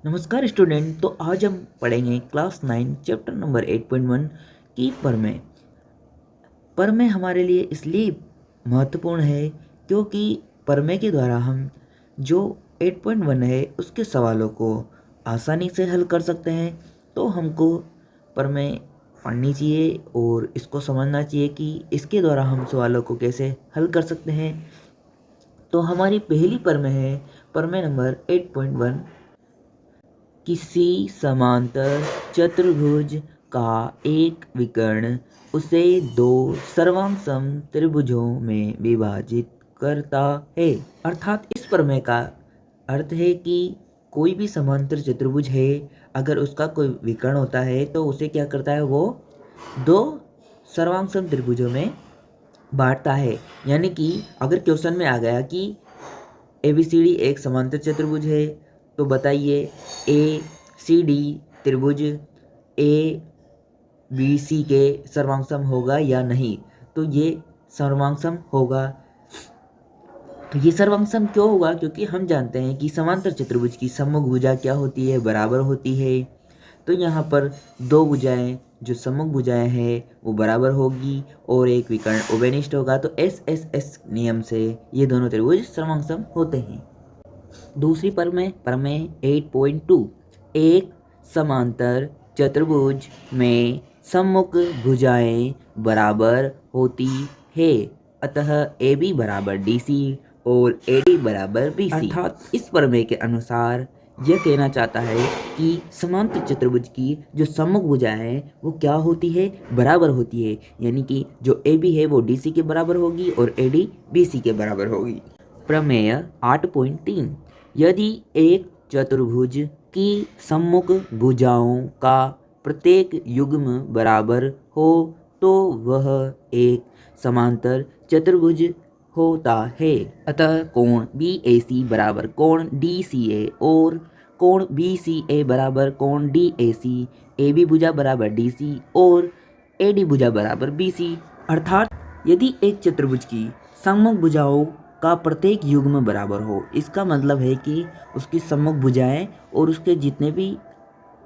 नमस्कार स्टूडेंट। तो आज हम पढ़ेंगे क्लास 9 चैप्टर नंबर 8.1 की प्रमेय। प्रमेय हमारे लिए इसलिए महत्वपूर्ण है क्योंकि प्रमेय के द्वारा हम जो 8.1 है उसके सवालों को आसानी से हल कर सकते हैं। तो हमको प्रमेय पढ़नी चाहिए और इसको समझना चाहिए कि इसके द्वारा हम सवालों को कैसे हल कर सकते हैं। तो हमारी पहली प्रमेय है प्रमेय नंबर 8.1। किसी समांतर चतुर्भुज का एक विकर्ण उसे दो सर्वांग त्रिभुजों में विभाजित करता है। अर्थात इस प्रमेय का अर्थ है कि कोई भी समांतर चतुर्भुज है, अगर उसका कोई विकर्ण होता है तो उसे क्या करता है, वो दो सर्वांग त्रिभुजों में बांटता है। यानी कि अगर क्वेश्चन में आ गया कि ABCD एक समांतर चतुर्भुज है, तो बताइए ACD त्रिभुज ABC के सर्वांगसम होगा या नहीं। तो ये सर्वांगसम होगा। तो ये सर्वांगसम क्यों होगा? क्योंकि हम जानते हैं कि समांतर चतुर्भुज की सम्मुख भुजा क्या होती है, बराबर होती है। तो यहाँ पर दो भुजाएं जो सम्मुख भुजाएं हैं वो बराबर होगी और एक विकर्ण उभयनिष्ठ होगा। तो SSS नियम से ये दोनों त्रिभुज सर्वांगसम होते हैं। दूसरी प्रमेय 8.2। एक समांतर चतुर्भुज में सम्मुख भुजाएं बराबर होती है, अतः AB बराबर DC और AD बराबर BC। अर्थात इस प्रमेय के अनुसार यह कहना चाहता है कि समांतर चतुर्भुज की जो सम्मुख भुजाएं हैं वो क्या होती है, बराबर होती है। यानी कि जो AB है वो DC के बराबर होगी और AD BC के बराबर होगी। प्रमेय 8.3। यदि एक चतुर्भुज की सम्मुख भुजाओं का प्रत्येक युग्म बराबर हो तो वह एक समांतर चतुर्भुज होता है। अतः कोण BAC बराबर कोण DCA और कोण BCA बराबर कोण DAC, AB भुजा बराबर DC और AD भुजा बराबर BC। अर्थात यदि एक चतुर्भुज की सम्मुख भुजाओं का प्रत्येक युग्म बराबर हो, इसका मतलब है कि उसकी सम्मुख भुजाएं और उसके जितने भी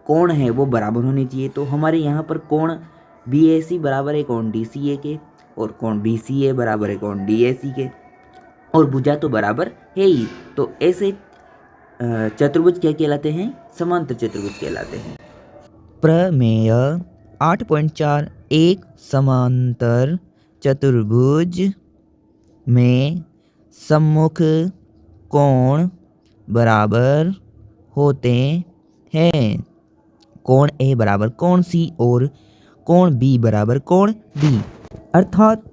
कोण हैं वो बराबर होने चाहिए। तो हमारे यहाँ पर कोण BAC बराबर है कोण DCA के और कोण BCA बराबर है कोण DAC के, और भुजा तो बराबर है ही। तो ऐसे चतुर्भुज क्या कहलाते हैं? समांतर चतुर्भुज कहलाते हैं। प्रमेय 8.4। एक समांतर चतुर्भुज में सम्मुख कोण बराबर होते हैं। कोण A बराबर कोण C और कोण B बराबर कोण D। अर्थात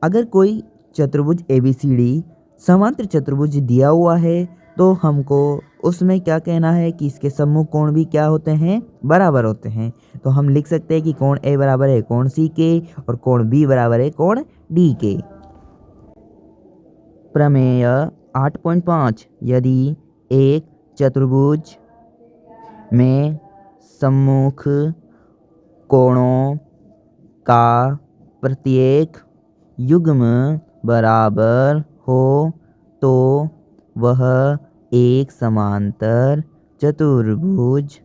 अगर कोई चतुर्भुज ABCD समांतर चतुर्भुज दिया हुआ है तो हमको उसमें क्या कहना है कि इसके सम्मुख कोण भी क्या होते हैं, बराबर होते हैं। तो हम लिख सकते हैं कि कोण A बराबर है कोण C के और कोण B बराबर है कोण D के। प्रमेय 8.5। यदि एक चतुर्भुज में सम्मुख कोणों का प्रत्येक युग्म बराबर हो तो वह एक समांतर चतुर्भुज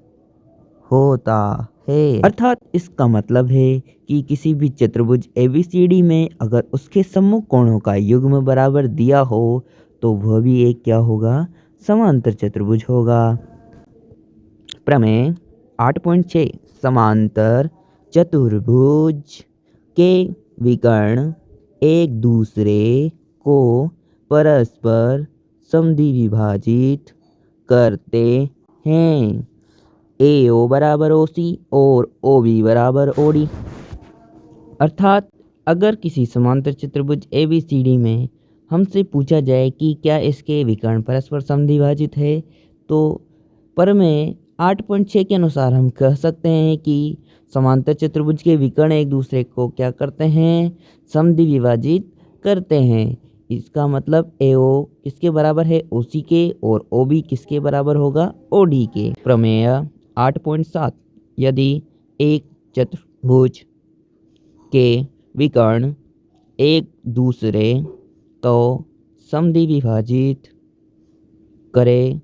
होता है। अर्थात इसका मतलब है कि किसी भी चतुर्भुज ABCD में अगर उसके सम्मुख कोणों का युग्म बराबर दिया हो तो वह भी एक क्या होगा, समांतर चतुर्भुज होगा। प्रमेय 8.6। समांतर चतुर्भुज के विकर्ण एक दूसरे को परस्पर समद्विभाजित करते हैं। AO बराबर OC और OB बराबर OD। अर्थात अगर किसी समांतर चतुर्भुज ABCD में हमसे पूछा जाए कि क्या इसके विकर्ण परस्पर समद्विभाजित है, तो प्रमेय 8.6 के अनुसार हम कह सकते हैं कि समांतर चतुर्भुज के विकर्ण एक दूसरे को क्या करते हैं, समद्विभाजित करते हैं। इसका मतलब AO किसके बराबर है, OC के, और OB किसके बराबर होगा, OD के। प्रमेय 8.7। यदि एक चतुर्भुज के विकर्ण एक दूसरे को समद्विभाजित करे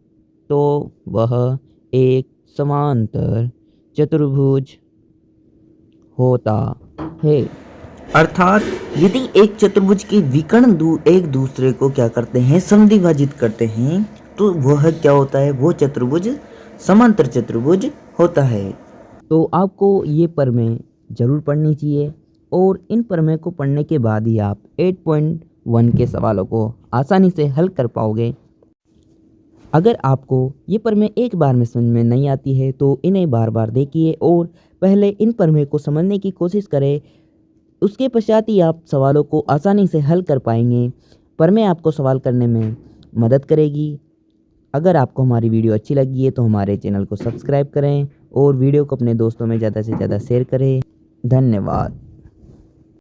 तो वह एक समांतर चतुर्भुज होता है। अर्थात यदि एक चतुर्भुज के विकर्ण एक दूसरे को क्या करते हैं, समद्विभाजित करते हैं, तो वह क्या होता है, वो चतुर्भुज समांतर चतुर्भुज होता है। तो आपको ये प्रमेय जरूर पढ़नी चाहिए और इन प्रमेय को पढ़ने के बाद ही आप 8.1 के सवालों को आसानी से हल कर पाओगे। अगर आपको ये प्रमेय एक बार में समझ में नहीं आती है तो इन्हें बार बार देखिए और पहले इन प्रमेय को समझने की कोशिश करें, उसके पश्चात ही आप सवालों को आसानी से हल कर पाएंगे। प्रमेय आपको सवाल करने में मदद करेगी। अगर आपको हमारी वीडियो अच्छी लगी है तो हमारे चैनल को सब्सक्राइब करें और वीडियो को अपने दोस्तों में ज़्यादा से ज़्यादा शेयर करें। धन्यवाद।